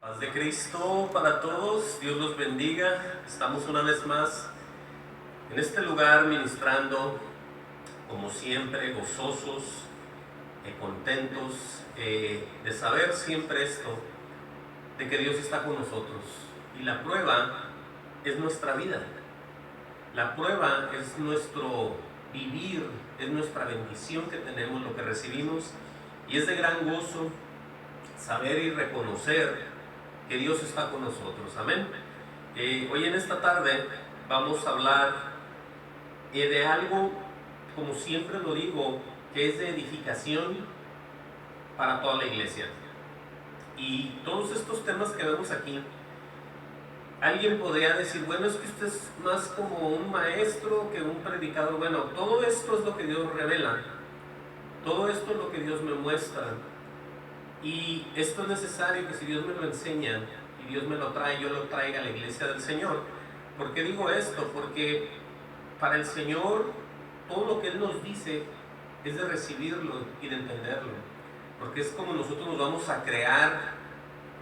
Paz de Cristo para todos, Dios los bendiga. Estamos una vez más en este lugar ministrando, como siempre, gozosos, contentos de saber siempre esto, de que Dios está con nosotros. Y la prueba es nuestra vida, la prueba es nuestro vivir, es nuestra bendición que tenemos, lo que recibimos, y es de gran gozo saber y reconocer que Dios está con nosotros. Amén. Hoy en esta tarde vamos a hablar de algo, como siempre lo digo, que es de edificación para toda la iglesia. Y todos estos temas que vemos aquí, alguien podría decir, bueno, es que usted es más como un maestro que un predicador. Bueno, todo esto es lo que Dios revela, todo esto es lo que Dios me muestra. Y esto es necesario que si Dios me lo enseña y Dios me lo trae, yo lo traiga a la iglesia del Señor. ¿Por qué digo esto? Porque para el Señor todo lo que Él nos dice es de recibirlo y de entenderlo. Porque es como nosotros nos vamos a crear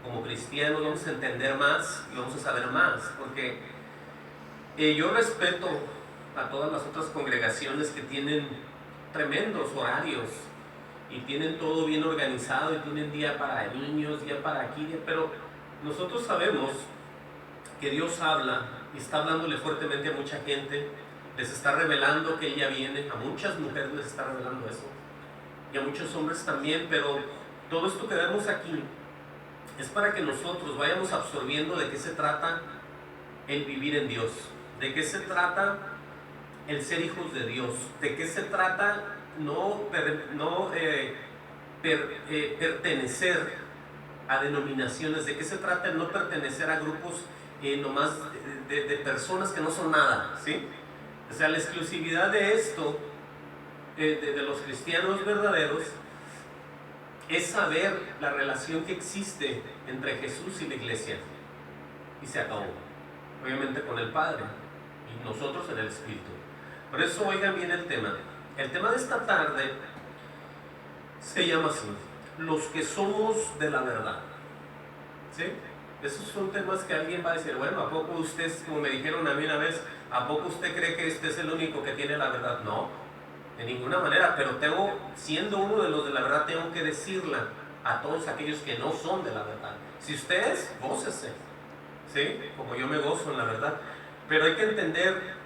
como cristianos, vamos a entender más y vamos a saber más. Porque yo respeto a todas las otras congregaciones que tienen tremendos horarios y tienen todo bien organizado y tienen día para niños, día para aquí, pero nosotros sabemos que Dios habla y está hablándole fuertemente a mucha gente, les está revelando que ella viene, a muchas mujeres les está revelando eso y a muchos hombres también, pero todo esto que vemos aquí es para que nosotros vayamos absorbiendo de qué se trata el vivir en Dios, de qué se trata el ser hijos de Dios, de qué se trata pertenecer a denominaciones, de qué se trata el no pertenecer a grupos nomás de personas que no son nada, ¿sí? O sea, la exclusividad de esto, de los cristianos verdaderos, es saber la relación que existe entre Jesús y la iglesia, y se acabó, obviamente con el Padre y nosotros en el Espíritu. Por eso oigan bien el tema. El tema de esta tarde se llama así: los que somos de la verdad. ¿Sí? Esos son temas que alguien va a decir, bueno, ¿a poco usted, como me dijeron a mí una vez, ¿a poco usted cree que este es el único que tiene la verdad? No, de ninguna manera, pero siendo uno de los de la verdad, tengo que decirla a todos aquellos que no son de la verdad. Si usted es, gócese, ¿sí? Como yo me gozo en la verdad. Pero hay que entender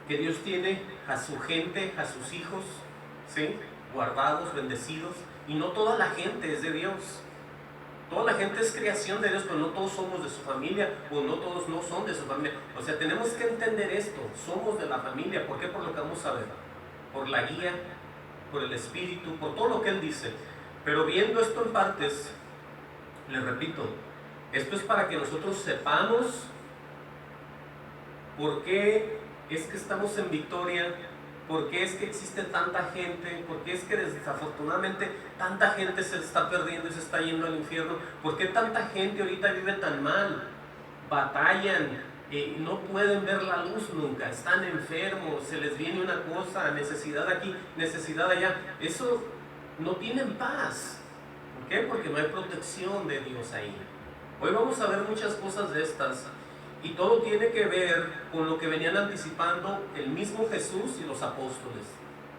que Dios tiene a su gente, a sus hijos, ¿sí?, guardados, bendecidos, y no toda la gente es de Dios. Toda la gente es creación de Dios, pero no todos somos de su familia, o no todos no son de su familia. O sea, tenemos que entender esto, somos de la familia. ¿Por qué? Por lo que vamos a ver, por la guía, por el Espíritu, por todo lo que Él dice. Pero viendo esto en partes, les repito, esto es para que nosotros sepamos por qué es que estamos en victoria, por qué es que existe tanta gente, por qué es que desafortunadamente tanta gente se está perdiendo y se está yendo al infierno, por qué tanta gente ahorita vive tan mal, batallan, no pueden ver la luz nunca, están enfermos, se les viene una cosa, necesidad aquí, necesidad allá. Eso no tienen paz. ¿Por qué? Porque no hay protección de Dios ahí. Hoy vamos a ver muchas cosas de estas. Y todo tiene que ver con lo que venían anticipando el mismo Jesús y los apóstoles,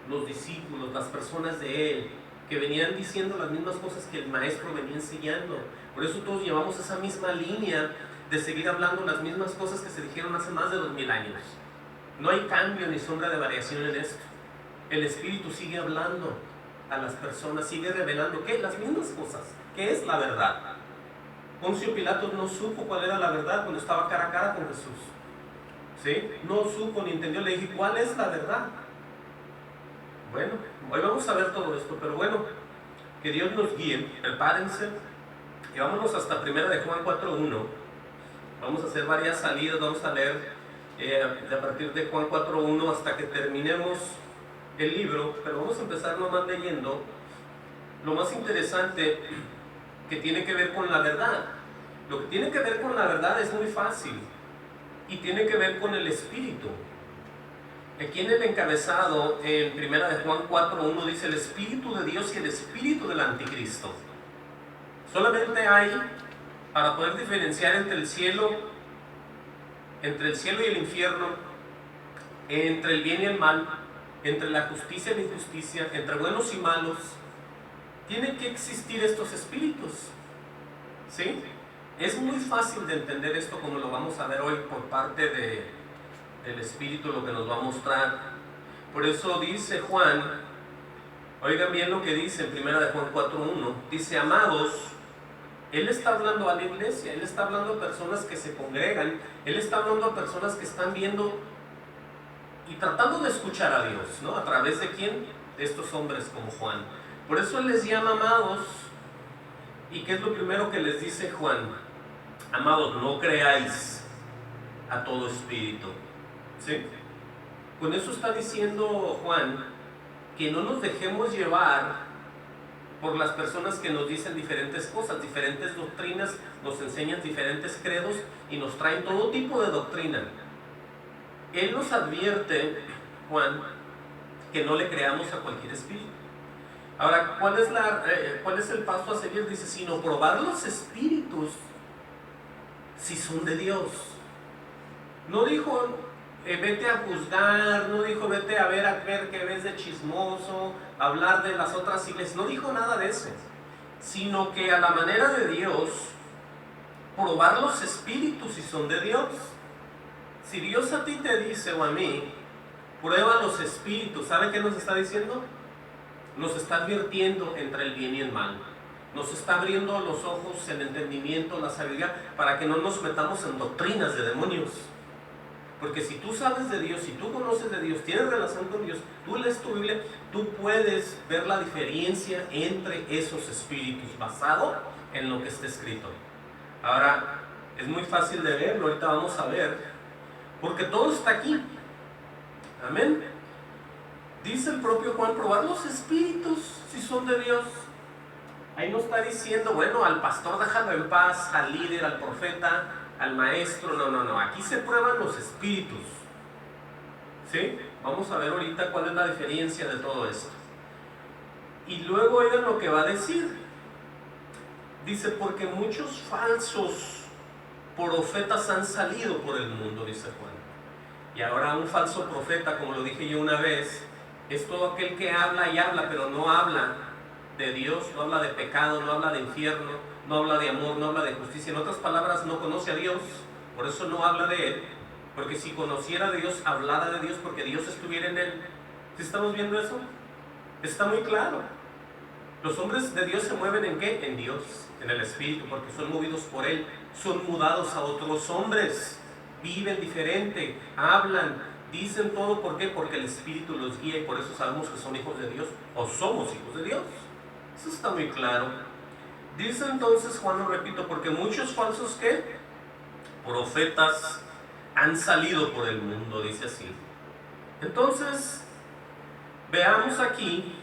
los discípulos, las personas de Él, que venían diciendo las mismas cosas que el Maestro venía enseñando. Por eso todos llevamos esa misma línea de seguir hablando las mismas cosas que se dijeron hace más de 2000 años. No hay cambio ni sombra de variación en esto. El Espíritu sigue hablando a las personas, sigue revelando ¿qué? Las mismas cosas. ¿Qué es la verdad? Poncio Pilatos no supo cuál era la verdad cuando estaba cara a cara con Jesús, ¿sí? No supo ni entendió. Le dije, ¿cuál es la verdad? Bueno, hoy vamos a ver todo esto, pero bueno, que Dios nos guíe. Prepárense y vámonos hasta 1 de Juan 4:1. Vamos a hacer varias salidas, vamos a leer a partir de Juan 4:1 hasta que terminemos el libro, pero vamos a empezar nomás leyendo lo más interesante que tiene que ver con la verdad. Lo que tiene que ver con la verdad es muy fácil y tiene que ver con el Espíritu. Aquí en el encabezado, en 1 de Juan 4:1 dice el Espíritu de Dios y el Espíritu del Anticristo. Solamente hay para poder diferenciar entre el cielo y el infierno, entre el bien y el mal, entre la justicia y la injusticia, entre buenos y malos, tienen que existir estos espíritus, ¿sí? Es muy fácil de entender esto, como lo vamos a ver hoy por parte del Espíritu, lo que nos va a mostrar. Por eso dice Juan, oigan bien lo que dice en 1 de Juan 4:1, dice: amados, Él está hablando a la iglesia, Él está hablando a personas que se congregan, Él está hablando a personas que están viendo y tratando de escuchar a Dios, ¿no? ¿A través de quién? De estos hombres como Juan. Por eso Él les llama amados. ¿Y qué es lo primero que les dice Juan? Amados, no creáis a todo espíritu, ¿sí? Con eso está diciendo Juan que no nos dejemos llevar por las personas que nos dicen diferentes cosas, diferentes doctrinas, nos enseñan diferentes credos y nos traen todo tipo de doctrina. Él nos advierte, Juan, que no le creamos a cualquier espíritu. Ahora, ¿cuál es el paso a seguir? Dice, sino probar los espíritus si son de Dios. No dijo, vete a juzgar, no dijo, vete a ver qué ves de chismoso, hablar de las otras iglesias, no dijo nada de eso, sino que a la manera de Dios, probar los espíritus si son de Dios. Si Dios a ti te dice o a mí, prueba los espíritus, ¿sabe qué nos está diciendo? Nos está advirtiendo entre el bien y el mal. Nos está abriendo los ojos, el entendimiento, la sabiduría, para que no nos metamos en doctrinas de demonios. Porque si tú sabes de Dios, si tú conoces de Dios, tienes relación con Dios, tú lees tu Biblia, tú puedes ver la diferencia entre esos espíritus basado en lo que está escrito. Ahora, es muy fácil de verlo, ahorita vamos a ver, porque todo está aquí. Amén. Dice el propio Juan, probar los espíritus si son de Dios. Ahí no está diciendo, bueno, al pastor déjalo en paz, al líder, al profeta, al maestro. No, aquí se prueban los espíritus, ¿sí? Vamos a ver ahorita cuál es la diferencia de todo esto. Y luego oigan lo que va a decir. Dice, porque muchos falsos profetas han salido por el mundo, dice Juan. Y ahora un falso profeta, como lo dije yo una vez, es todo aquel que habla y habla, pero no habla de Dios, no habla de pecado, no habla de infierno, no habla de amor, no habla de justicia. En otras palabras, no conoce a Dios, por eso no habla de Él. Porque si conociera de Dios, hablara de Dios, porque Dios estuviera en Él. ¿Sí estamos viendo eso? Está muy claro. Los hombres de Dios se mueven ¿en qué? En Dios, en el Espíritu, porque son movidos por Él, son mudados a otros hombres, viven diferente, hablan, dicen todo. ¿Por qué? Porque el Espíritu los guía y por eso sabemos que son hijos de Dios o somos hijos de Dios. Eso está muy claro. Dice entonces Juan, lo repito, porque muchos falsos ¿qué? Profetas han salido por el mundo, dice así. Entonces, veamos aquí,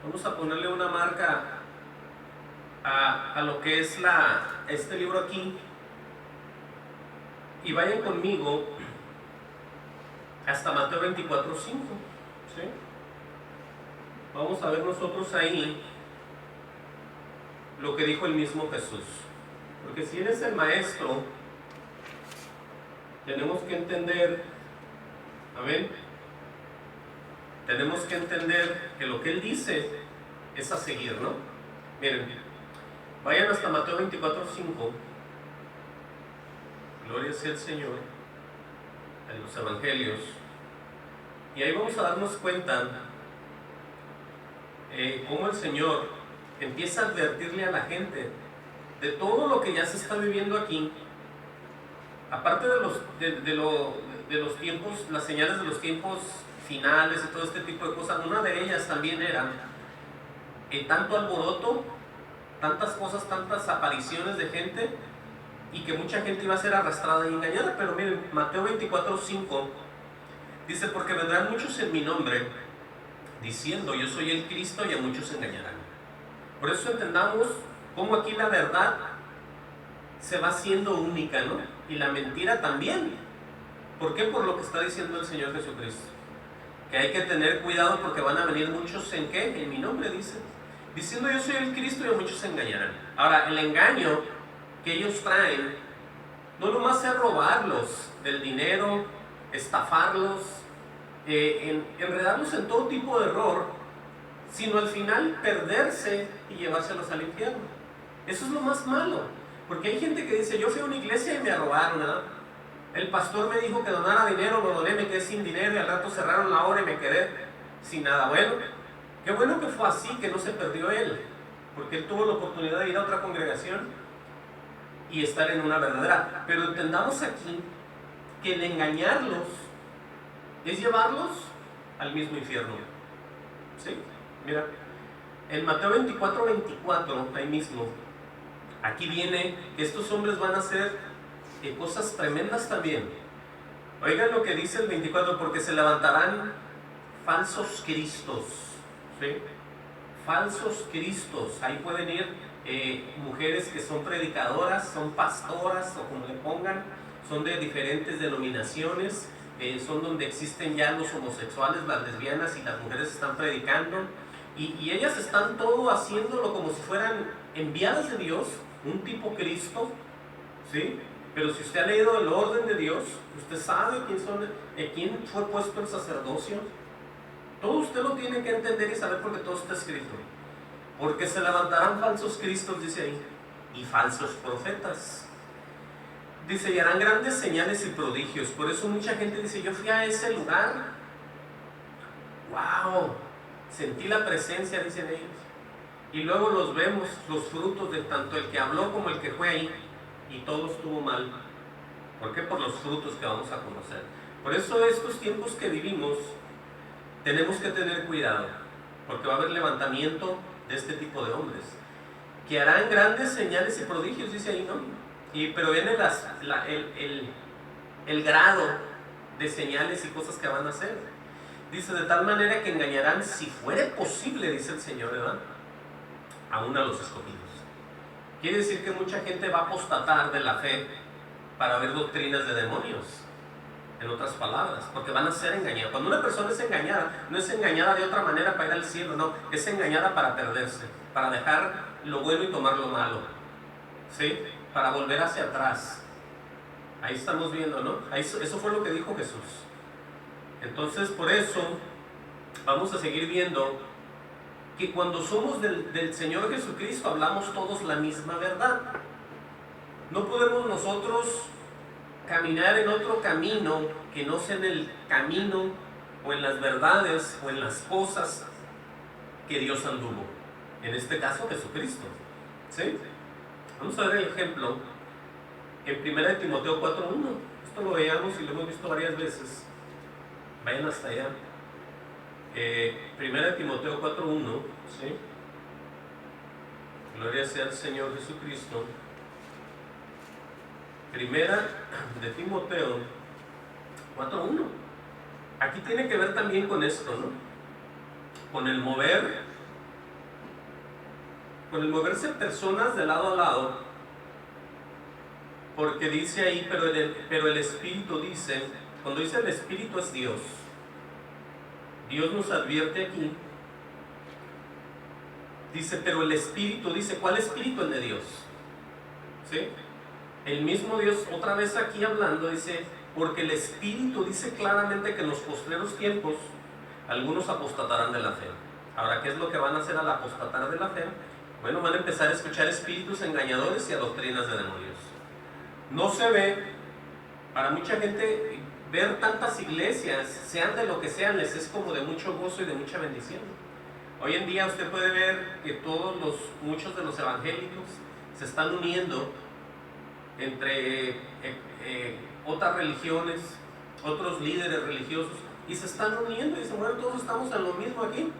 vamos a ponerle una marca a lo que es este libro aquí, y vayan conmigo hasta Mateo 24:5, ¿sí? Vamos a ver nosotros ahí lo que dijo el mismo Jesús. Porque si eres el maestro, tenemos que entender, amén, tenemos que entender que lo que Él dice es a seguir, ¿no? Miren, vayan hasta Mateo 24:5, gloria sea el Señor, en los evangelios, y ahí vamos a darnos cuenta cómo el Señor empieza a advertirle a la gente de todo lo que ya se está viviendo aquí. Aparte de los tiempos, las señales de los tiempos finales y todo este tipo de cosas, una de ellas también era tanto alboroto, tantas cosas, tantas apariciones de gente, y que mucha gente iba a ser arrastrada y engañada. Pero miren, Mateo 24:5 dice, porque vendrán muchos en mi nombre, diciendo yo soy el Cristo, y a muchos engañarán. Por eso entendamos cómo aquí la verdad se va haciendo única, ¿no? Y la mentira también. ¿Por qué? Por lo que está diciendo el Señor Jesucristo, que hay que tener cuidado porque van a venir muchos ¿en qué? En mi nombre, dice, diciendo yo soy el Cristo, y a muchos se engañarán. Ahora, el engaño que ellos traen no nomás es robarlos del dinero, estafarlos, enredarlos en todo tipo de error, sino al final perderse y llevárselos al infierno. Eso es lo más malo, porque hay gente que dice, yo fui a una iglesia y me robaron, ¿verdad? El pastor me dijo que donara dinero, lo doné, me quedé sin dinero y al rato cerraron la hora y me quedé sin nada. Bueno, qué bueno que fue así, que no se perdió él, porque él tuvo la oportunidad de ir a otra congregación y estar en una verdadera. Pero entendamos aquí que el engañarlos es llevarlos al mismo infierno. ¿Sí? Mira, en Mateo 24, ahí mismo, aquí viene que estos hombres van a hacer cosas tremendas también. Oigan lo que dice el 24, porque se levantarán falsos cristos, ¿sí? Falsos cristos. Ahí pueden ir mujeres que son predicadoras, son pastoras o como le pongan, son de diferentes denominaciones, son donde existen ya los homosexuales, las lesbianas y las mujeres están predicando y ellas están todo haciéndolo como si fueran enviadas de Dios, un tipo Cristo, ¿sí? Pero si usted ha leído el orden de Dios, usted sabe quién fue puesto el sacerdocio. Todo usted lo tiene que entender y saber porque todo está escrito. Porque se levantarán falsos cristos, dice ahí, y falsos profetas. Dice, y harán grandes señales y prodigios. Por eso mucha gente dice, yo fui a ese lugar. ¡Wow! Sentí la presencia, dicen ellos. Y luego los vemos, los frutos de tanto el que habló como el que fue ahí. Y todo estuvo mal. ¿Por qué? Por los frutos que vamos a conocer. Por eso estos tiempos que vivimos, tenemos que tener cuidado. Porque va a haber levantamiento de este tipo de hombres, que harán grandes señales y prodigios, dice ahí, ¿no? Pero viene el grado de señales y cosas que van a hacer. Dice, de tal manera que engañarán, si fuere posible, dice el Señor, ¿verdad? Aún a los escogidos. Quiere decir que mucha gente va a apostatar de la fe para ver doctrinas de demonios. En otras palabras, porque van a ser engañados. Cuando una persona es engañada, no es engañada de otra manera para ir al cielo, no, es engañada para perderse, para dejar lo bueno y tomar lo malo, ¿sí? Para volver hacia atrás. Ahí estamos viendo, ¿no? Eso fue lo que dijo Jesús. Entonces, por eso, vamos a seguir viendo que cuando somos del Señor Jesucristo, hablamos todos la misma verdad. No podemos nosotros caminar en otro camino que no sea en el camino o en las verdades o en las cosas que Dios anduvo, en este caso Jesucristo, ¿sí? Vamos a ver el ejemplo en 1 Timoteo 4:1. Esto lo veamos y lo hemos visto varias veces. Vayan hasta allá. 1 Timoteo 4:1, ¿sí? Gloria sea al Señor Jesucristo. Primera de Timoteo 4:1. Aquí tiene que ver también con esto, ¿no? Con el moverse personas de lado a lado, porque dice ahí, pero el Espíritu dice, cuando dice el Espíritu es Dios. Dios nos advierte aquí, dice, pero el Espíritu dice, ¿cuál Espíritu? El de Dios, ¿sí? El mismo Dios, otra vez aquí hablando, dice, porque el Espíritu dice claramente que en los postreros tiempos algunos apostatarán de la fe. Ahora, ¿qué es lo que van a hacer al apostatar de la fe? Bueno, van a empezar a escuchar espíritus engañadores y a doctrinas de demonios. No se ve, para mucha gente, ver tantas iglesias, sean de lo que sean, les es como de mucho gozo y de mucha bendición. Hoy en día usted puede ver que muchos de los evangélicos se están uniendo entre otras religiones, otros líderes religiosos, y se están uniendo y dicen, bueno, todos estamos en lo mismo aquí,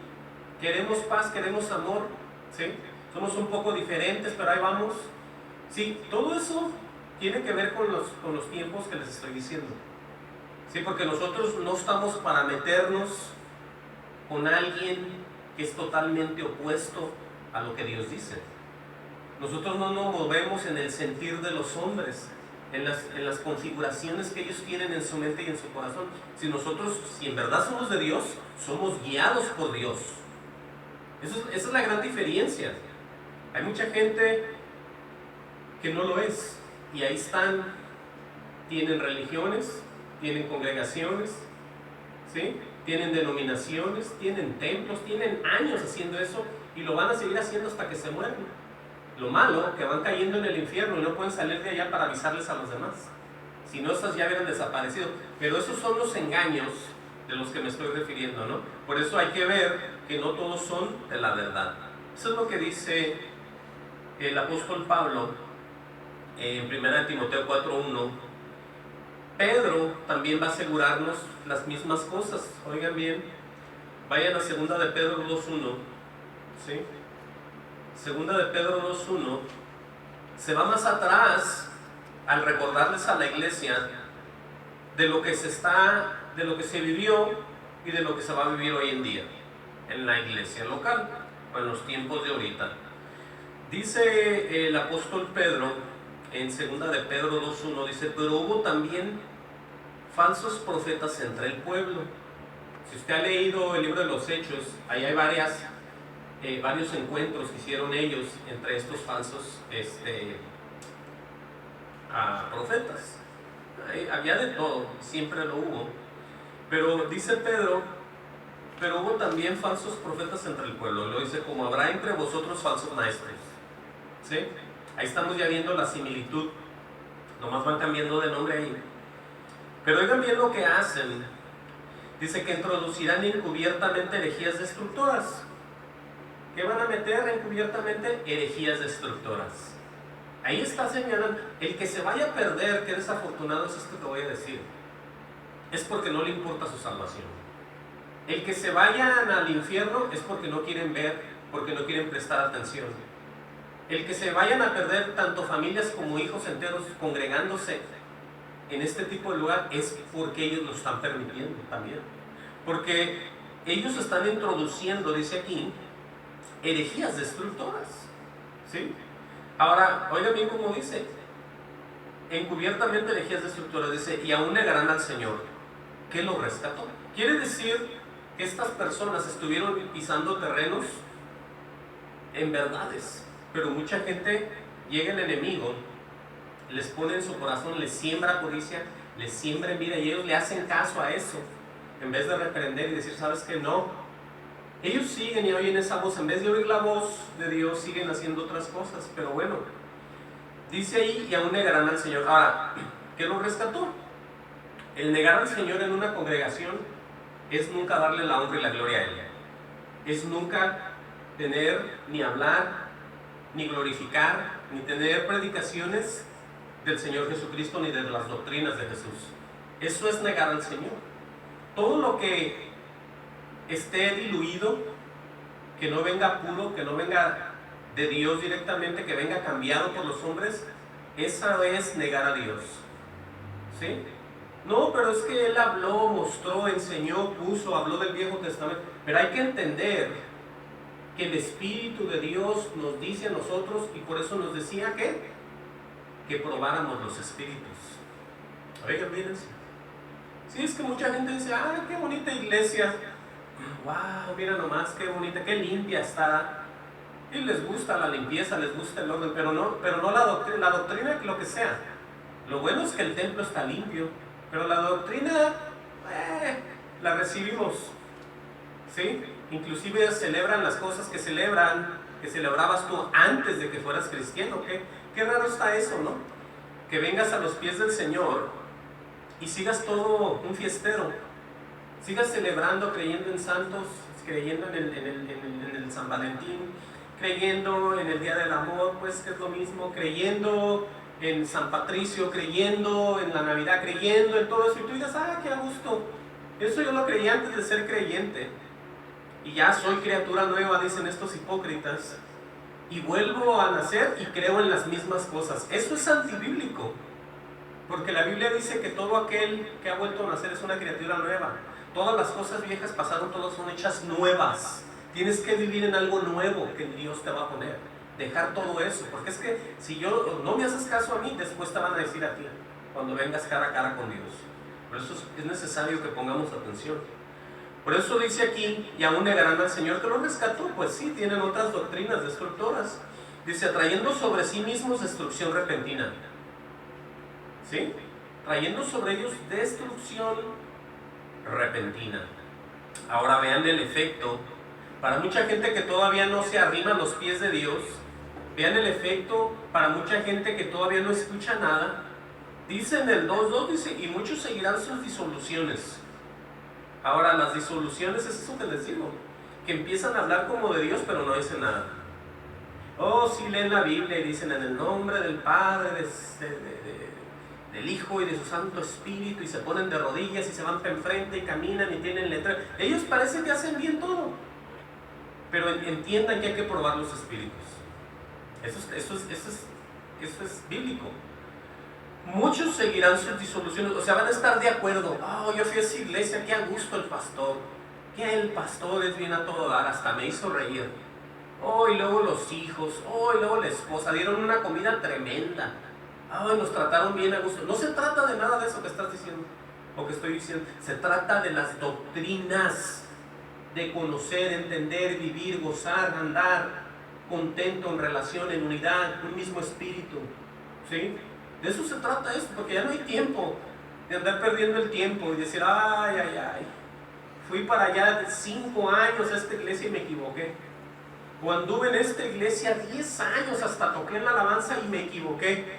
queremos paz, queremos amor, ¿sí? Somos un poco diferentes, pero ahí vamos. Sí, todo eso tiene que ver con los tiempos que les estoy diciendo, ¿sí? Porque nosotros no estamos para meternos con alguien que es totalmente opuesto a lo que Dios dice. Nosotros no nos movemos en el sentir de los hombres, en las configuraciones que ellos tienen en su mente y en su corazón. Si en verdad somos de Dios, somos guiados por Dios. Esa es la gran diferencia. Hay mucha gente que no lo es. Y ahí están, tienen religiones, tienen congregaciones, ¿sí? Tienen denominaciones, tienen templos, tienen años haciendo eso y lo van a seguir haciendo hasta que se mueran. Lo malo, que van cayendo en el infierno y no pueden salir de allá para avisarles a los demás. Si no, estas ya hubieran desaparecido. Pero esos son los engaños de los que me estoy refiriendo, ¿no? Por eso hay que ver que no todos son de la verdad. Eso es lo que dice el apóstol Pablo en 1 Timoteo 4:1. Pedro también va a asegurarnos las mismas cosas. Oigan bien, vayan a 2 de Pedro 2:1, ¿sí? 2 de Pedro 2:1 se va más atrás al recordarles a la iglesia de lo que se vivió y de lo que se va a vivir hoy en día en la iglesia local o en los tiempos de ahorita. Dice el apóstol Pedro en 2 de Pedro 2:1, dice: pero hubo también falsos profetas entre el pueblo. Si usted ha leído el libro de los Hechos, ahí hay varios encuentros que hicieron ellos entre estos falsos profetas. Había de todo, siempre lo hubo. Pero dice Pedro: pero hubo también falsos profetas entre el pueblo. Lo dice: como habrá entre vosotros falsos maestros. ¿Sí? Ahí estamos ya viendo la similitud. Nomás van cambiando de nombre ahí. Pero oigan bien lo que hacen. Dice que introducirán encubiertamente herejías destructoras. ¿Qué van a meter encubiertamente? Herejías destructoras. Ahí está señalando. El que se vaya a perder, que desafortunado es esto que voy a decir, es porque no le importa su salvación. El que se vayan al infierno es porque no quieren ver, porque no quieren prestar atención. El que se vayan a perder tanto familias como hijos enteros congregándose en este tipo de lugar es porque ellos lo están permitiendo también. Porque ellos están introduciendo, dice aquí, herejías destructoras. ¿Sí? Ahora, oigan bien cómo dice: encubiertamente herejías destructoras, dice, y aún negarán al Señor que lo rescató. Quiere decir que estas personas estuvieron pisando terrenos en verdades, pero mucha gente, llega el enemigo, les pone en su corazón, les siembra codicia, les siembra envidia, y ellos le hacen caso a eso, en vez de reprender y decir: ¿sabes qué? No. Ellos siguen y oyen esa voz, en vez de oír la voz de Dios, siguen haciendo otras cosas. Pero bueno, dice ahí: y aún negarán al Señor. Ahora, ¿qué lo rescató? El negar al Señor en una congregación es nunca darle la honra y la gloria a Él. Es nunca tener, ni hablar, ni glorificar, ni tener predicaciones del Señor Jesucristo, ni de las doctrinas de Jesús. Eso es negar al Señor. Todo lo que esté diluido, que no venga puro, que no venga de Dios directamente, que venga cambiado por los hombres, esa es negar a Dios. ¿Sí? No, pero es que Él habló, mostró, enseñó, puso, habló del Viejo Testamento. Pero hay que entender que el Espíritu de Dios nos dice a nosotros, y por eso nos decía que probáramos los espíritus. Oigan, mírense. Sí, es que mucha gente dice: ¡ah, qué bonita iglesia! ¡Wow! Mira nomás, qué bonita, qué limpia está. Y les gusta la limpieza, les gusta el orden, pero no la doctrina, lo que sea. Lo bueno es que el templo está limpio, pero la doctrina la recibimos. ¿Sí? Inclusive celebran las cosas que celebrabas tú antes de que fueras cristiano. Qué raro está eso, ¿no? Que vengas a los pies del Señor y sigas todo un fiestero, sigas celebrando, creyendo en santos, creyendo en el San Valentín, creyendo en el Día del Amor, pues que es lo mismo, creyendo en San Patricio, creyendo en la Navidad, creyendo en todo eso, y tú digas: ¡ah, qué a gusto! Eso yo lo creí antes de ser creyente, y ya soy criatura nueva, dicen estos hipócritas, y vuelvo a nacer y creo en las mismas cosas. Eso es antibíblico, porque la Biblia dice que todo aquel que ha vuelto a nacer es una criatura nueva. Todas las cosas viejas pasaron, todas son hechas nuevas. Tienes que vivir en algo nuevo que Dios te va a poner. Dejar todo eso, porque es que si no me haces caso a mí, después te van a decir a ti, cuando vengas cara a cara con Dios. Por eso es necesario que pongamos atención. Por eso dice aquí: y aún negarán al Señor que lo rescató. Pues sí, tienen otras doctrinas destructoras. Dice, atrayendo sobre sí mismos destrucción repentina. ¿Sí? Trayendo sobre ellos destrucción repentina. Ahora vean el efecto. Para mucha gente que todavía no se arrima a los pies de Dios, vean el efecto para mucha gente que todavía no escucha nada. Dice en el 2.2, dice, y muchos seguirán sus disoluciones. Ahora, las disoluciones es eso que les digo, que empiezan a hablar como de Dios, pero no dicen nada. Oh, sí leen la Biblia y dicen en el nombre del Padre, del Hijo y de su Santo Espíritu, y se ponen de rodillas y se van para enfrente y caminan y tienen letras. Ellos parece que hacen bien todo, pero entiendan que hay que probar los espíritus. Eso es bíblico. Muchos seguirán sus disoluciones, o sea, van a estar de acuerdo. Oh, yo fui a esa iglesia, qué a gusto el pastor, que el pastor es bien a todo dar, hasta me hizo reír. Oh, y luego los hijos, oh, y luego la esposa, dieron una comida tremenda. Oh, nos trataron bien a gusto. No se trata de nada de eso que estás diciendo, o que estoy diciendo. Se trata de las doctrinas, de conocer, entender, vivir, gozar, andar contento, en relación, en unidad, un mismo espíritu. ¿Sí? De eso se trata esto, porque ya no hay tiempo de andar perdiendo el tiempo y decir, ay, fui para allá 5 años a esta iglesia y me equivoqué. O anduve en esta iglesia 10 años, hasta toqué en la alabanza y me equivoqué.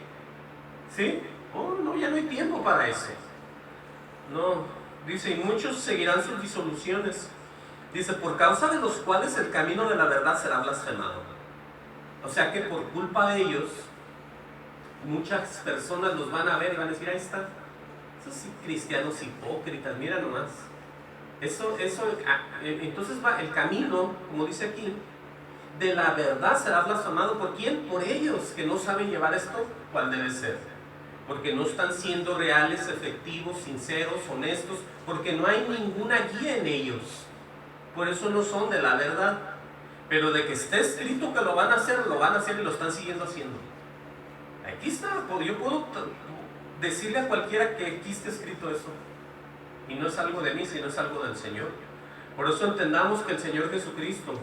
¿Sí? Oh, no, ya no hay tiempo para eso. No, dice, y muchos seguirán sus disoluciones. Dice, por causa de los cuales el camino de la verdad será blasfemado. O sea que por culpa de ellos, muchas personas los van a ver y van a decir, ahí está, esos cristianos hipócritas, mira nomás. Entonces va el camino, como dice aquí, de la verdad será blasfemado. ¿Por quién? Por ellos, que no saben llevar esto, ¿cuál debe ser? Porque no están siendo reales, efectivos, sinceros, honestos, porque no hay ninguna guía en ellos. Por eso no son de la verdad. Pero de que esté escrito que lo van a hacer y lo están siguiendo haciendo. Aquí está, yo puedo decirle a cualquiera que aquí está escrito eso. Y no es algo de mí, sino es algo del Señor. Por eso entendamos que el Señor Jesucristo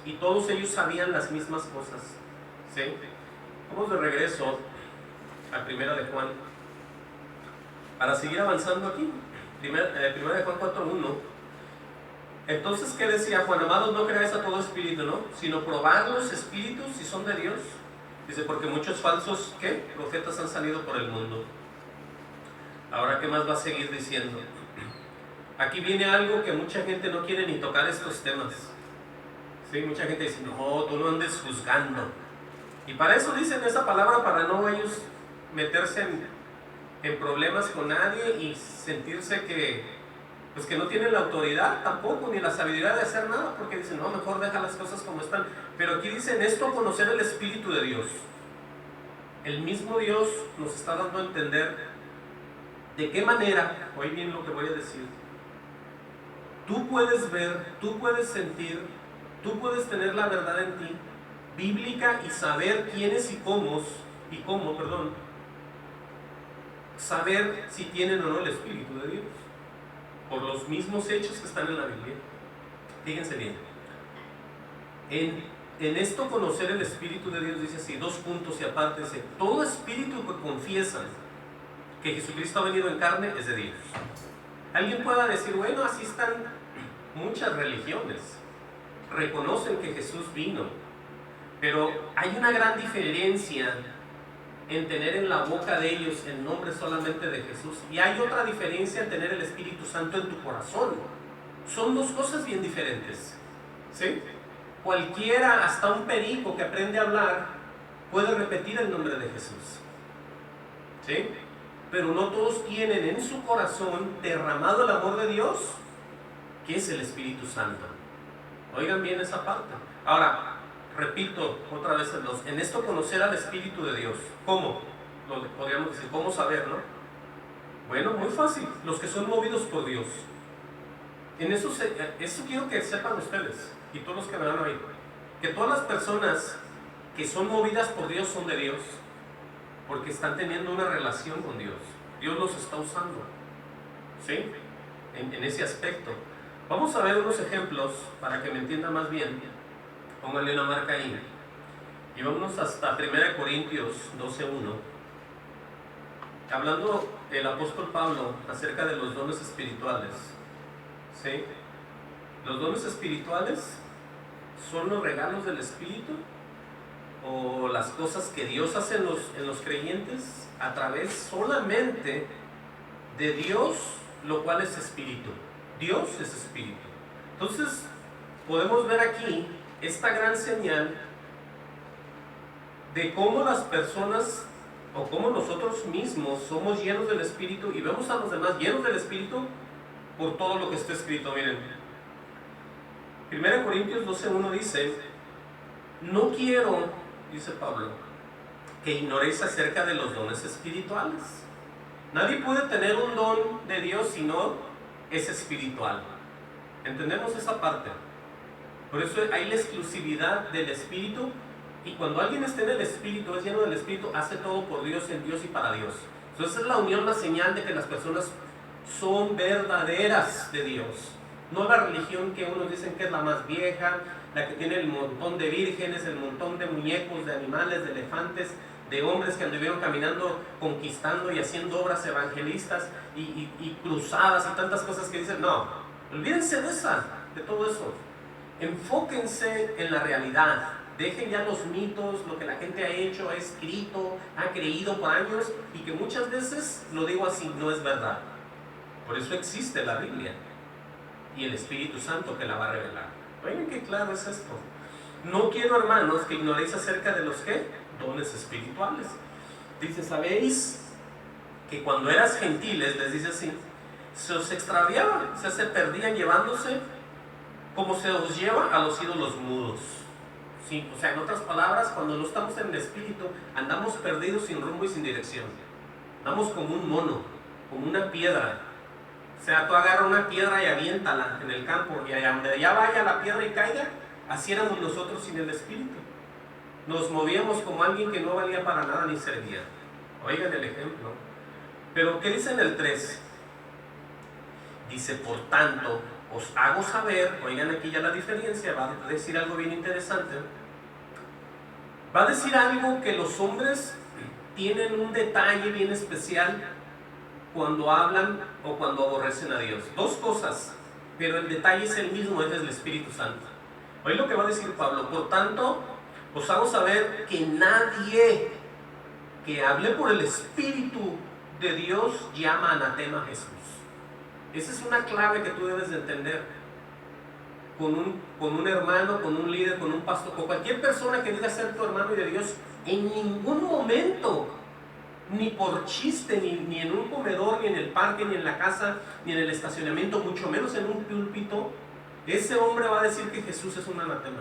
y todos ellos sabían las mismas cosas. ¿Sí? Vamos de regreso a Primera de Juan. Para seguir avanzando aquí. Primera de Juan 4.1. Entonces, ¿qué decía Juan? Amados, no creáis a todo espíritu, ¿no? Sino probad los espíritus si son de Dios. Dice, porque muchos falsos, ¿qué? Profetas han salido por el mundo. Ahora, ¿qué más va a seguir diciendo? Aquí viene algo que mucha gente no quiere ni tocar estos temas. Sí, mucha gente dice, no, tú no andes juzgando. Y para eso dicen esa palabra, para no ellos meterse en problemas con nadie y sentirse que no tienen la autoridad tampoco, ni la sabiduría de hacer nada, porque dicen, no, mejor deja las cosas como están. Pero aquí dicen esto, conocer el Espíritu de Dios. El mismo Dios nos está dando a entender de qué manera, oí bien lo que voy a decir, tú puedes ver, tú puedes sentir, tú puedes tener la verdad en ti, bíblica, y saber quiénes y cómo, saber si tienen o no el Espíritu de Dios, por los mismos hechos que están en la Biblia. Fíjense bien, en esto conocer el Espíritu de Dios, dice así, 2 puntos y aparte, dice, todo espíritu que confiesa que Jesucristo ha venido en carne es de Dios. Alguien pueda decir, bueno, así están muchas religiones, reconocen que Jesús vino, pero hay una gran diferencia en tener en la boca de ellos el nombre solamente de Jesús, y hay otra diferencia en tener el Espíritu Santo en tu corazón. Son dos cosas bien diferentes. ¿Sí? Cualquiera, hasta un perico que aprende a hablar, puede repetir el nombre de Jesús. ¿Sí? Pero no todos tienen en su corazón derramado el amor de Dios, que es el Espíritu Santo. Oigan bien esa parte. Ahora, repito otra vez en esto conocer al Espíritu de Dios. ¿Cómo? Podríamos decir, ¿cómo saber, no? Bueno, muy fácil, los que son movidos por Dios. En eso quiero que sepan ustedes, y todos los que me van a oír, que todas las personas que son movidas por Dios son de Dios, porque están teniendo una relación con Dios. Dios los está usando. ¿Sí? En ese aspecto. Vamos a ver unos ejemplos para que me entiendan más bien. Pónganle una marca ahí. Y vámonos hasta 1 Corintios 12:1. Hablando el apóstol Pablo acerca de los dones espirituales. ¿Sí? Los dones espirituales son los regalos del Espíritu, o las cosas que Dios hace en los creyentes a través solamente de Dios, lo cual es espíritu. Dios es espíritu. Entonces podemos ver aquí esta gran señal de cómo las personas o cómo nosotros mismos somos llenos del Espíritu, y vemos a los demás llenos del Espíritu por todo lo que está escrito. Miren, 1 Corintios 12:1 dice: no quiero, dice Pablo, que ignoréis acerca de los dones espirituales. Nadie puede tener un don de Dios si no es espiritual. ¿Entendemos esa parte? Por eso hay la exclusividad del Espíritu. Y cuando alguien está en el Espíritu, es lleno del Espíritu, hace todo por Dios, en Dios y para Dios. Entonces es la unión, la señal de que las personas son verdaderas de Dios. No la religión que unos dicen que es la más vieja, la que tiene el montón de vírgenes, el montón de muñecos, de animales, de elefantes, de hombres que anduvieron caminando, conquistando y haciendo obras evangelistas y cruzadas y tantas cosas que dicen. No, olvídense de todo eso. Enfóquense en la realidad. Dejen ya los mitos, lo que la gente ha hecho, ha escrito, ha creído por años, y que muchas veces, lo digo así, no es verdad. Por eso existe la Biblia y el Espíritu Santo que la va a revelar. Oigan qué claro es esto. No quiero, hermanos, que ignoréis acerca de los ¿qué? Dones espirituales. Dice: ¿sabéis que cuando eras gentiles, les dice así, se os extraviaban, o sea, se perdían llevándose como se os lleva a los ídolos mudos? Sí, o sea, en otras palabras, cuando no estamos en el Espíritu, andamos perdidos, sin rumbo y sin dirección. Andamos como un mono, como una piedra. O sea, tú agarras una piedra y aviéntala en el campo, y allá donde ya vaya la piedra y caiga, así éramos nosotros sin el Espíritu. Nos movíamos como alguien que no valía para nada ni servía. Oigan el ejemplo. Pero ¿qué dice en el 3? Dice: por tanto, os hago saber, oigan aquí ya la diferencia, va a decir algo bien interesante. Va a decir algo que los hombres tienen un detalle bien especial cuando hablan o cuando aborrecen a Dios. Dos cosas, pero el detalle es el mismo, es el Espíritu Santo. Oí lo que va a decir Pablo: por tanto, os hago saber que nadie que hable por el Espíritu de Dios llama anatema a Jesús. Esa es una clave que tú debes de entender. Con un hermano, con un líder, con un pastor, con cualquier persona que diga ser tu hermano y de Dios, en ningún momento, ni por chiste, ni en un comedor, ni en el parque, ni en la casa, ni en el estacionamiento, mucho menos en un púlpito, ese hombre va a decir que Jesús es un anatema.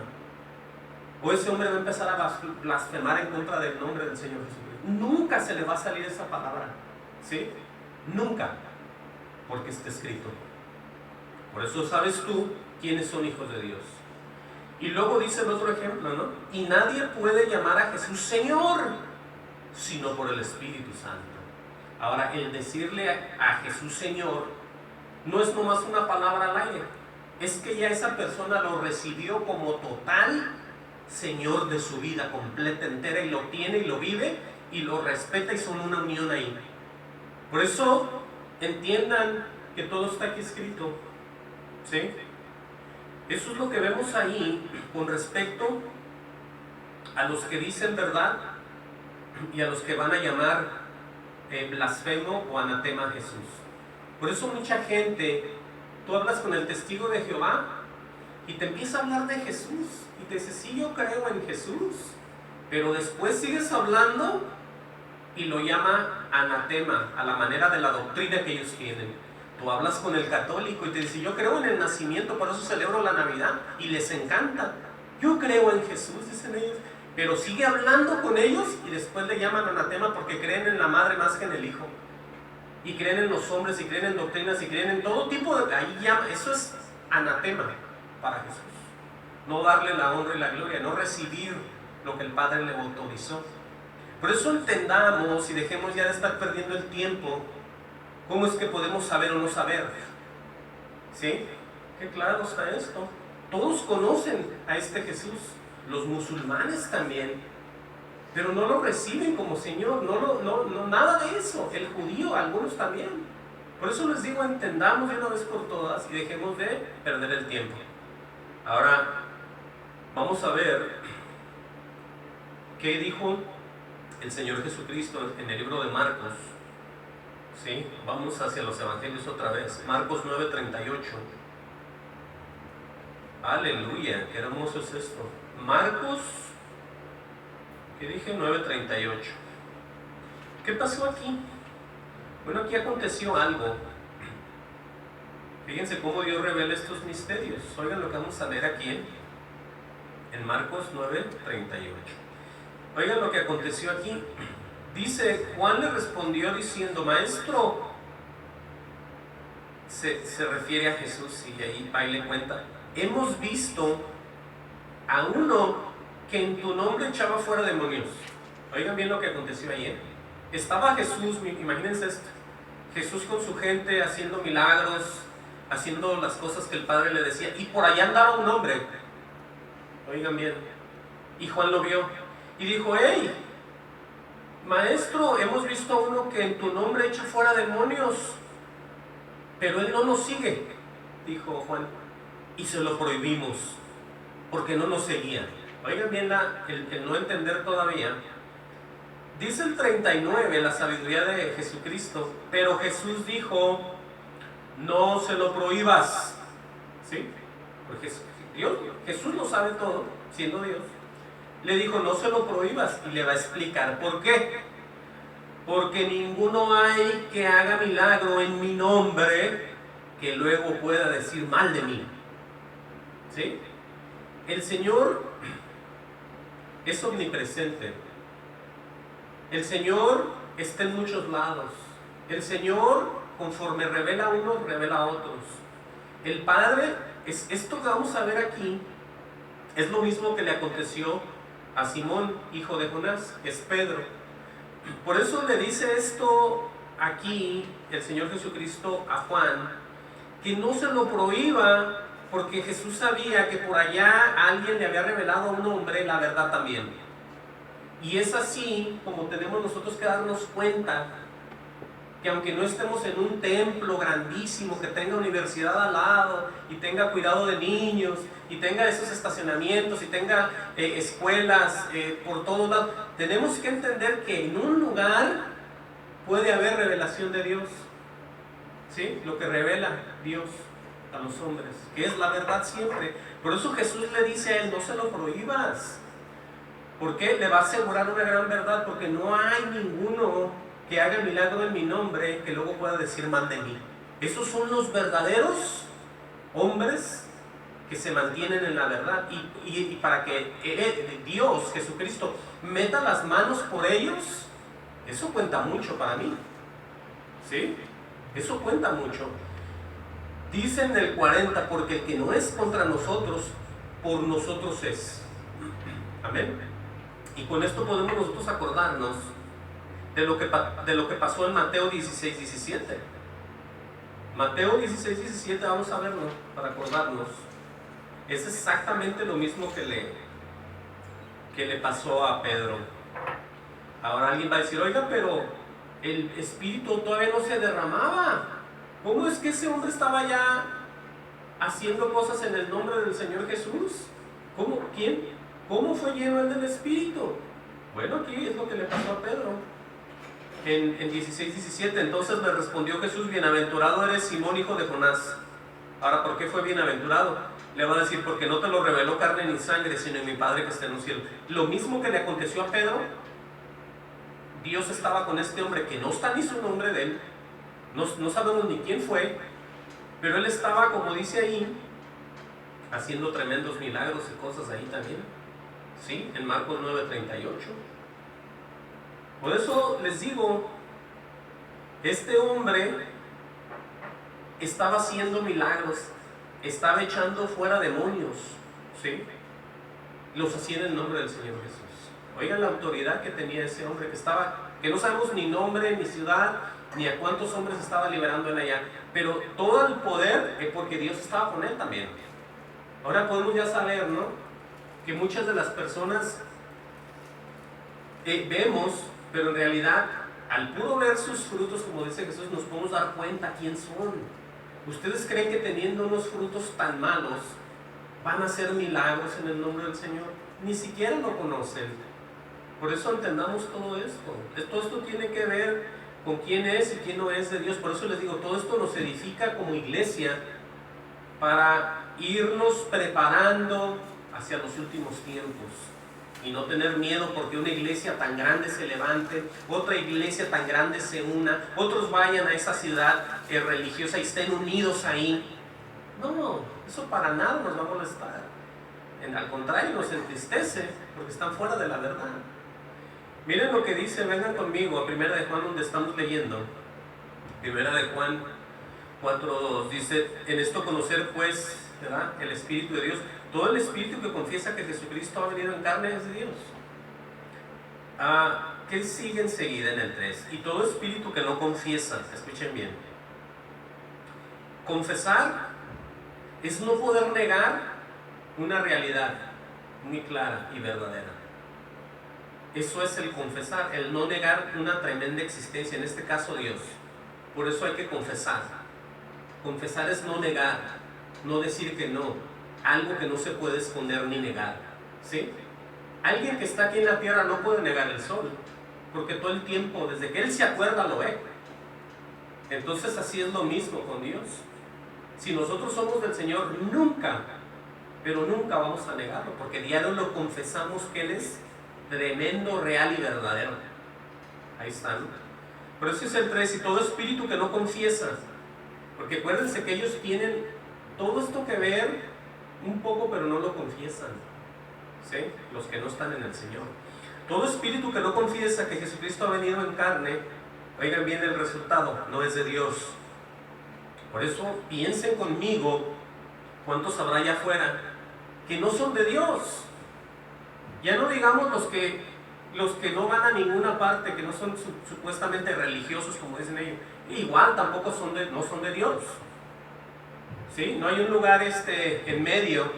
O ese hombre va a empezar a blasfemar en contra del nombre del Señor Jesucristo. Nunca se le va a salir esa palabra, ¿sí? Nunca. Porque está escrito. Por eso sabes tú quiénes son hijos de Dios. Y luego dice el otro ejemplo, ¿no? Y nadie puede llamar a Jesús Señor sino por el Espíritu Santo. Ahora, el decirle a Jesús Señor no es nomás una palabra al aire, es que ya esa persona lo recibió como total Señor de su vida completa, entera, y lo tiene y lo vive y lo respeta, y son una unión ahí. Por eso entiendan que todo está aquí escrito, ¿sí? Eso es lo que vemos ahí con respecto a los que dicen verdad y a los que van a llamar blasfemo o anatema a Jesús. Por eso mucha gente, tú hablas con el testigo de Jehová y te empieza a hablar de Jesús y te dice: sí, yo creo en Jesús, pero después sigues hablando y lo llama anatema a la manera de la doctrina que ellos tienen. Tú hablas con el católico y te dice: yo creo en el nacimiento, por eso celebro la Navidad, y les encanta. Yo creo en Jesús, dicen ellos, pero sigue hablando con ellos y después le llaman anatema porque creen en la madre más que en el hijo, y creen en los hombres, y creen en doctrinas, y creen en todo tipo de... ahí llama, eso es anatema para Jesús. No darle la honra y la gloria, no recibir lo que el Padre le autorizó. Por eso entendamos y dejemos ya de estar perdiendo el tiempo. ¿Cómo es que podemos saber o no saber? ¿Sí? Qué claro está esto. Todos conocen a este Jesús. Los musulmanes también. pero no lo reciben como Señor, no, nada de eso. El judío, algunos también. Por eso les digo, entendamos de una vez por todas y dejemos de perder el tiempo. Ahora, vamos a ver qué dijo el Señor Jesucristo en el libro de Marcos. ¿Sí? Vamos hacia los evangelios otra vez. Marcos 9:38. Aleluya, qué hermoso es esto. Marcos, ¿qué dije? 9:38. ¿Qué pasó aquí? Bueno, aquí aconteció algo. Fíjense cómo Dios revela estos misterios. Oigan lo que vamos a ver aquí en Marcos 9:38. Oigan lo que aconteció aquí. Dice, Juan le respondió diciendo, Maestro, se refiere a Jesús, y ahí va y le cuenta, hemos visto a uno que en tu nombre echaba fuera demonios. Oigan bien lo que aconteció ayer. Estaba Jesús, imagínense esto, Jesús con su gente haciendo milagros, haciendo las cosas que el Padre le decía, y por allá andaba un hombre. Oigan bien. Y Juan lo vio y dijo, hey, Maestro, hemos visto a uno que en tu nombre echa fuera demonios, pero él no nos sigue, dijo Juan, y se lo prohibimos porque no nos seguía. Oigan bien el no entender todavía. Dice el 39, la sabiduría de Jesucristo, pero Jesús dijo, no se lo prohíbas. ¿Sí? Porque Jesús lo sabe todo, siendo Dios. Le dijo, no se lo prohíbas, y le va a explicar por qué. Porque ninguno hay que haga milagro en mi nombre que luego pueda decir mal de mí. ¿Sí? El Señor es omnipresente. El Señor está en muchos lados. El Señor, conforme revela a unos, revela a otros. El Padre, esto que vamos a ver aquí, es lo mismo que le aconteció a Simón, hijo de Jonás, que es Pedro. Por eso le dice esto aquí el Señor Jesucristo a Juan, que no se lo prohíba, porque Jesús sabía que por allá alguien le había revelado a un hombre la verdad también. Y es así como tenemos nosotros que darnos cuenta que aunque no estemos en un templo grandísimo, que tenga universidad al lado, y tenga cuidado de niños, y tenga esos estacionamientos, y tenga escuelas por todos lados, tenemos que entender que en un lugar puede haber revelación de Dios. ¿Sí? Lo que revela Dios a los hombres, que es la verdad siempre. Por eso Jesús le dice a él, no se lo prohíbas. ¿Por qué? Le va a asegurar una gran verdad, porque no hay ninguno que haga milagro en mi nombre que luego pueda decir mal de mí. Esos son los verdaderos hombres que se mantienen en la verdad, y para que Dios, Jesucristo, meta las manos por ellos, eso cuenta mucho para mí. ¿Sí? Eso cuenta mucho. Dice en el 40, porque el que no es contra nosotros, por nosotros es. Amén. Y con esto podemos nosotros acordarnos de lo que pasó en Mateo 16:17. Mateo 16:17, vamos a verlo para acordarnos. Es exactamente lo mismo que le pasó a Pedro. Ahora alguien va a decir, oiga, pero el Espíritu todavía no se derramaba. ¿Cómo es que ese hombre estaba ya haciendo cosas en el nombre del Señor Jesús? ¿Cómo? ¿Quién? ¿Cómo fue lleno él del Espíritu? Bueno, aquí es lo que le pasó a Pedro. En 16:17, entonces le respondió Jesús, bienaventurado eres Simón, hijo de Jonás. Ahora, ¿por qué fue bienaventurado? Le va a decir, porque no te lo reveló carne ni sangre, sino mi Padre que está en los cielos. Lo mismo que le aconteció a Pedro, Dios estaba con este hombre, que no está ni su nombre de él, no sabemos ni quién fue, pero él estaba, como dice ahí, haciendo tremendos milagros y cosas ahí también. ¿Sí? En Marcos 9:38. Por eso les digo, este hombre estaba haciendo milagros, estaba echando fuera demonios, ¿sí? Los hacía en el nombre del Señor Jesús. Oigan la autoridad que tenía ese hombre, que no sabemos ni nombre, ni ciudad, ni a cuántos hombres estaba liberando él allá, pero todo el poder es porque Dios estaba con él también. Ahora podemos ya saber, ¿no?, que muchas de las personas vemos, pero en realidad, al puro ver sus frutos, como dice Jesús, nos podemos dar cuenta quién son. ¿Ustedes creen que teniendo unos frutos tan malos van a hacer milagros en el nombre del Señor? Ni siquiera lo conocen. Por eso entendamos todo esto. Todo esto tiene que ver con quién es y quién no es de Dios. Por eso les digo, todo esto nos edifica como iglesia para irnos preparando hacia los últimos tiempos y no tener miedo porque una iglesia tan grande se levante, otra iglesia tan grande se una, otros vayan a esa ciudad religiosa y estén unidos ahí. No, eso para nada nos va a molestar. Al contrario, nos entristece porque están fuera de la verdad. Miren lo que dice, vengan conmigo a 1 de Juan, donde estamos leyendo. 1 de Juan 4:2 dice: en esto conocer pues, ¿verdad?, el Espíritu de Dios. Todo el espíritu que confiesa que Jesucristo ha venido en carne es de Dios. ¿Qué sigue enseguida en el 3? Y todo espíritu que no confiesa, escuchen bien. Confesar es no poder negar una realidad muy clara y verdadera. Eso es el confesar, el no negar una tremenda existencia, en este caso Dios. Por eso hay que confesar. Confesar es no negar, no decir que no, algo que no se puede esconder ni negar, ¿sí? Alguien que está aquí en la tierra no puede negar el sol, porque todo el tiempo, desde que él se acuerda, lo ve. Entonces así es lo mismo con Dios. Si nosotros somos del Señor, nunca, pero nunca vamos a negarlo, porque diario lo confesamos que Él es tremendo, real y verdadero. Ahí está, ¿no? Por eso es el 3, y todo espíritu que no confiesa, porque acuérdense que ellos tienen todo esto que ver un poco, pero no lo confiesan, ¿sí? Los que no están en el Señor. Todo espíritu que no confiesa que Jesucristo ha venido en carne, oigan bien el resultado, no es de Dios. Por eso piensen conmigo, ¿cuántos habrá allá afuera que no son de Dios? Ya no digamos los que no van a ninguna parte, que no son supuestamente religiosos, como dicen ellos. Igual tampoco no son de Dios, ¿sí? No hay un lugar en medio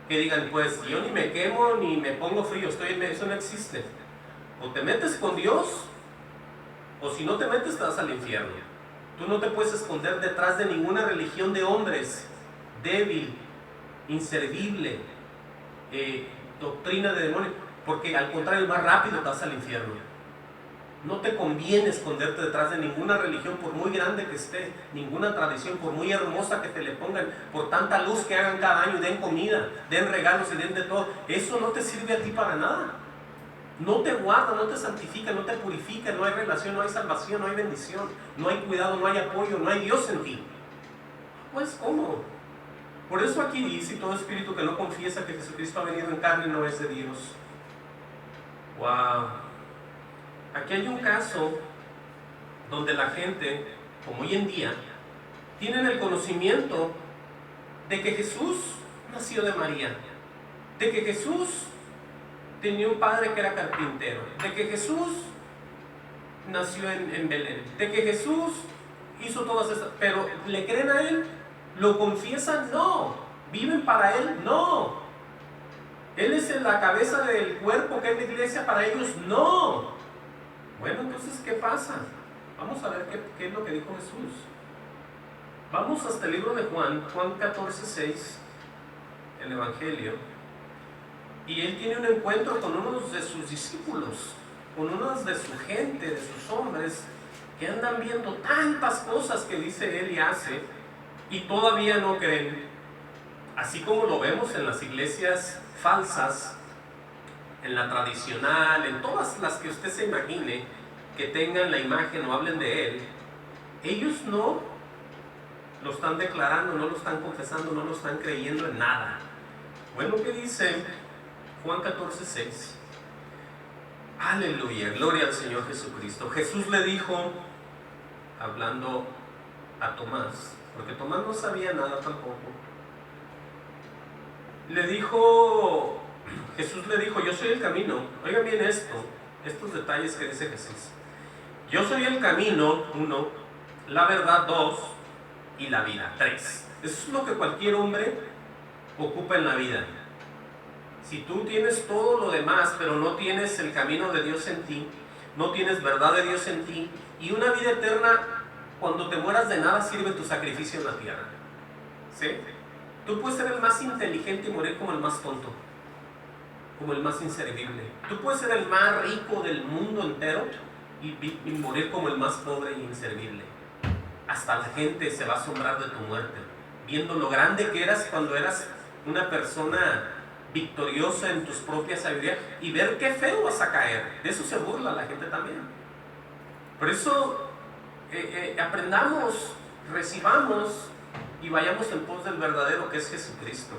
que digan, pues yo ni me quemo ni me pongo frío, estoy en medio. Eso no existe. O te metes con Dios, o si no te metes te vas al infierno. Tú no te puedes esconder detrás de ninguna religión de hombres, débil, inservible, doctrina de demonios, porque al contrario, más rápido te vas al infierno. No te conviene esconderte detrás de ninguna religión, por muy grande que esté, ninguna tradición, por muy hermosa que te le pongan, por tanta luz que hagan cada año, den comida, den regalos y den de todo. Eso no te sirve a ti para nada. No te guarda, no te santifica, no te purifica, no hay relación, no hay salvación, no hay bendición, no hay cuidado, no hay apoyo, no hay Dios en ti. Pues, ¿cómo? Por eso aquí dice: todo espíritu que no confiesa que Jesucristo ha venido en carne no es de Dios. ¡Wow! Aquí hay un caso donde la gente, como hoy en día, tienen el conocimiento de que Jesús nació de María, de que Jesús tenía un padre que era carpintero, de que Jesús nació en Belén, de que Jesús hizo todas esas, pero ¿le creen a Él? ¿Lo confiesan? No. ¿Viven para Él? No. ¿Él es la cabeza del cuerpo que es la iglesia para ellos? No. Bueno, entonces, ¿qué pasa? Vamos a ver qué es lo que dijo Jesús. Vamos hasta el libro de Juan 14:6, el Evangelio. Y él tiene un encuentro con uno de sus discípulos, con uno de su gente, de sus hombres, que andan viendo tantas cosas que dice él y hace, y todavía no creen. Así como lo vemos en las iglesias falsas, en la tradicional, en todas las que usted se imagine, que tengan la imagen o hablen de él, ellos no lo están declarando, no lo están confesando, no lo están creyendo en nada. Bueno, ¿qué dice Juan 14:6? Aleluya, gloria al Señor Jesucristo. Jesús le dijo, hablando a Tomás, porque Tomás no sabía nada tampoco, Jesús le dijo: yo soy el camino. Oigan bien estos detalles que dice Jesús. Yo soy el camino, 1, la verdad, 2, y la vida, 3. Eso es lo que cualquier hombre ocupa en la vida. Si tú tienes todo lo demás, pero no tienes el camino de Dios en ti, no tienes verdad de Dios en ti, y una vida eterna, cuando te mueras de nada sirve tu sacrificio en la tierra. ¿Sí? Tú puedes ser el más inteligente y morir como el más tonto, como el más inservible. Tú puedes ser el más rico del mundo entero y morir como el más pobre e inservible. Hasta la gente se va a asombrar de tu muerte, viendo lo grande que eras cuando eras una persona victoriosa en tus propias sabidurías, y ver qué feo vas a caer. De eso se burla la gente también. Por eso aprendamos, recibamos y vayamos en pos del verdadero, que es Jesucristo.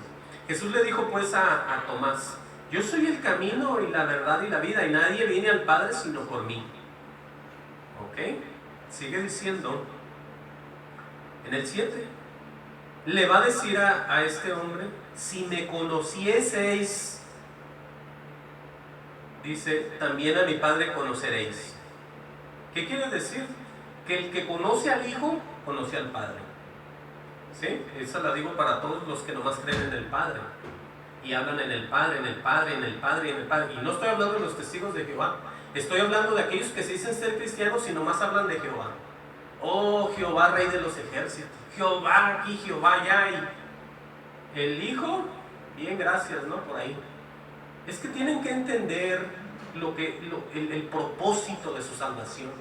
Jesús le dijo pues a Tomás: yo soy el camino y la verdad y la vida, y nadie viene al Padre sino por mí. ¿Ok? Sigue diciendo en el 7. Le va a decir a este hombre: si me conocieseis, dice, también a mi Padre conoceréis. ¿Qué quiere decir? Que el que conoce al Hijo, conoce al Padre. ¿Sí? Esa la digo para todos los que nomás creen en el Padre y hablan en el Padre, en el Padre, en el Padre, en el Padre. Y no estoy hablando de los testigos de Jehová, estoy hablando de aquellos que se dicen ser cristianos y nomás hablan de Jehová. Oh, Jehová, Rey de los ejércitos, Jehová aquí, Jehová allá, y el Hijo, bien, gracias, ¿no? Por ahí. Es que tienen que entender el propósito de su salvación,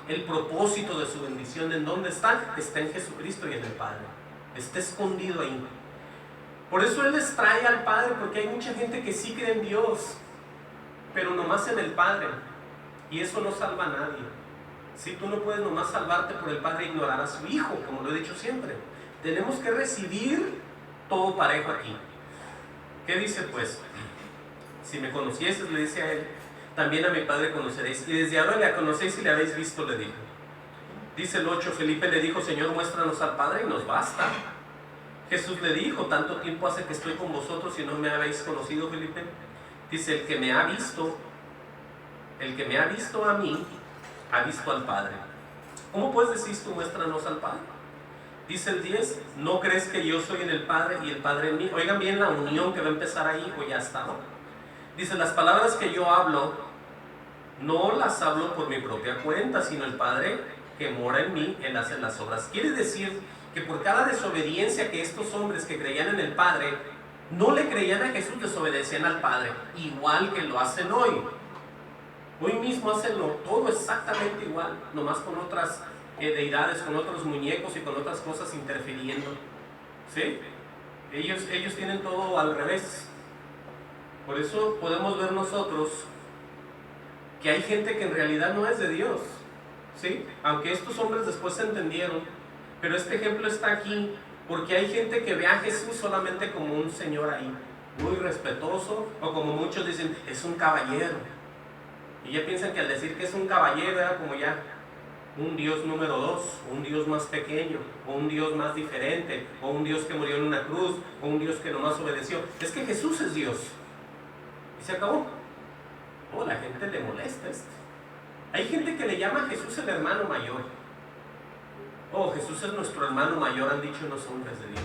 el propósito de su bendición. ¿En dónde está? Está en Jesucristo y en el Padre. Está escondido ahí. Por eso Él les trae al Padre, porque hay mucha gente que sí cree en Dios, pero nomás en el Padre, y eso no salva a nadie. Si tú no puedes nomás salvarte por el Padre e ignorar a su Hijo, como lo he dicho siempre. Tenemos que recibir todo parejo aquí. ¿Qué dice pues? Si me conocieses, le dice a él, también a mi Padre conoceréis, y desde ahora le conocéis y le habéis visto, le dijo. Dice el 8, Felipe le dijo: Señor, muéstranos al Padre y nos basta. Jesús le dijo: tanto tiempo hace que estoy con vosotros y no me habéis conocido, Felipe. Dice: el que me ha visto a mí, ha visto al Padre. ¿Cómo pues decís tú: muéstranos al Padre? Dice el 10, ¿no crees que yo soy en el Padre y el Padre en mí? Oigan bien la unión que va a empezar ahí, o ya está, ¿no? Dice: las palabras que yo hablo, no las hablo por mi propia cuenta, sino el Padre que mora en mí, Él hace las obras. Quiere decir que por cada desobediencia que estos hombres que creían en el Padre, no le creían a Jesús, desobedecían al Padre, igual que lo hacen hoy. Hoy mismo hacen todo exactamente igual, nomás con otras deidades, con otros muñecos y con otras cosas interfiriendo. ¿Sí? Ellos tienen todo al revés. Por eso podemos ver nosotros que hay gente que en realidad no es de Dios. ¿Sí? Aunque estos hombres después se entendieron. Pero este ejemplo está aquí porque hay gente que ve a Jesús solamente como un señor ahí, muy respetuoso, o como muchos dicen, es un caballero. Y ya piensan que al decir que es un caballero era como ya un Dios número 2, un Dios más pequeño, o un Dios más diferente, o un Dios que murió en una cruz, o un Dios que nomás obedeció. Es que Jesús es Dios. Y se acabó. Oh, la gente le molesta esto. Hay gente que le llama a Jesús el hermano mayor. Oh, Jesús es nuestro hermano mayor, han dicho unos hombres de Dios.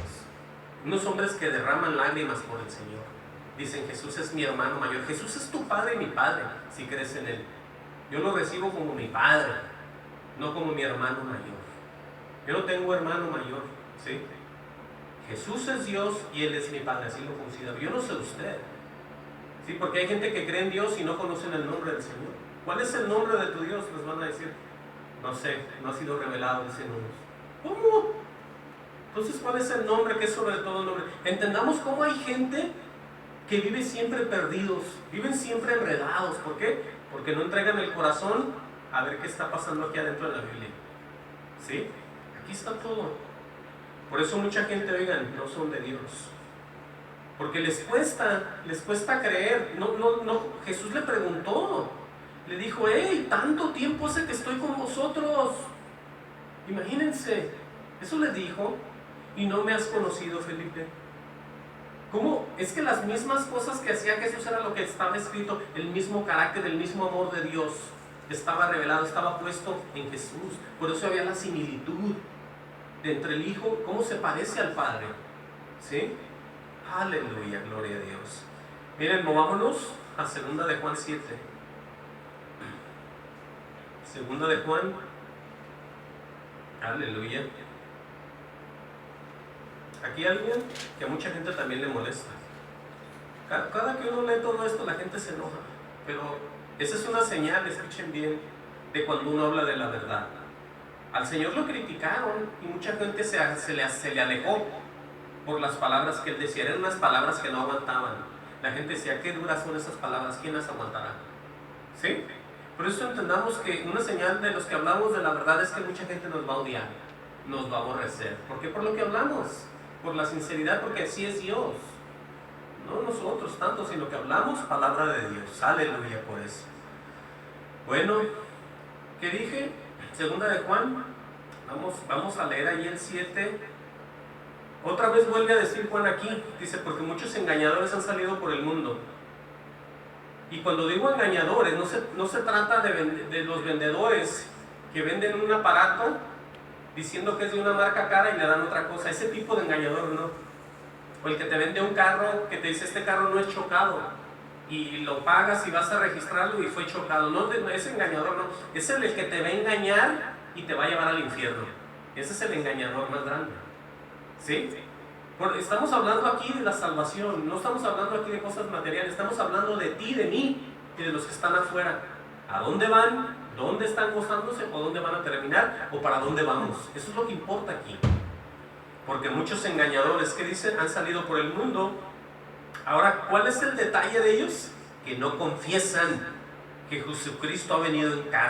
Unos hombres que derraman lágrimas por el Señor. Dicen: Jesús es mi hermano mayor. Jesús es tu Padre y mi Padre, si crees en Él. Yo lo recibo como mi Padre, no como mi hermano mayor. Yo no tengo hermano mayor, ¿sí? Jesús es Dios y Él es mi Padre, así lo considero. Yo no sé usted, ¿sí? Porque hay gente que cree en Dios y no conocen el nombre del Señor. ¿Cuál es el nombre de tu Dios? Les van a decir: no sé, no ha sido revelado, dicen unos. ¿Cómo? Entonces, ¿cuál es el nombre que es sobre todo nombre? Entendamos cómo hay gente que vive siempre perdidos, viven siempre enredados. ¿Por qué? Porque no entregan el corazón a ver qué está pasando aquí adentro de la Biblia. ¿Sí? Aquí está todo. Por eso mucha gente, oigan, no son de Dios. Porque les cuesta creer. No, Jesús le preguntó. Le dijo: hey, tanto tiempo hace que estoy con vosotros. Imagínense, eso le dijo. Y no me has conocido, Felipe. ¿Cómo? Es que las mismas cosas que hacía Jesús era lo que estaba escrito. El mismo carácter, el mismo amor de Dios estaba revelado, estaba puesto en Jesús. Por eso había la similitud de entre el Hijo, cómo se parece al Padre. ¿Sí? Aleluya, gloria a Dios. Miren, movámonos a 2 de Juan 7. 2 de Juan. Aleluya. Aquí hay alguien que a mucha gente también le molesta. Cada que uno lee todo esto, la gente se enoja. Pero esa es una señal, escuchen bien, de cuando uno habla de la verdad. Al Señor lo criticaron y mucha gente se le alejó por las palabras que Él decía. Eran unas palabras que no aguantaban. La gente decía, qué duras son esas palabras, ¿quién las aguantará? ¿Sí? Por eso entendamos que una señal de los que hablamos de la verdad es que mucha gente nos va a odiar, nos va a aborrecer. ¿Por qué? Por lo que hablamos, por la sinceridad, porque así es Dios. No nosotros tanto, sino que hablamos palabra de Dios. Aleluya por eso. Bueno, ¿qué dije? 2 de Juan. Vamos a leer ahí el 7. Otra vez vuelve a decir Juan aquí. Dice, porque muchos engañadores han salido por el mundo. Y cuando digo engañadores, no se trata de los vendedores que venden un aparato diciendo que es de una marca cara y le dan otra cosa. Ese tipo de engañador no. O el que te vende un carro que te dice, este carro no es chocado, y lo pagas y vas a registrarlo y fue chocado. No, ese engañador no. Es el que te va a engañar y te va a llevar al infierno. Ese es el engañador más grande. ¿Sí? Estamos hablando aquí de la salvación, no estamos hablando aquí de cosas materiales, estamos hablando de ti, de mí y de los que están afuera. ¿A dónde van? ¿Dónde están gozándose? ¿O dónde van a terminar? ¿O para dónde vamos? Eso es lo que importa aquí. Porque muchos engañadores, ¿qué dicen? Han salido por el mundo. Ahora, ¿cuál es el detalle de ellos? Que no confiesan que Jesucristo ha venido en carne.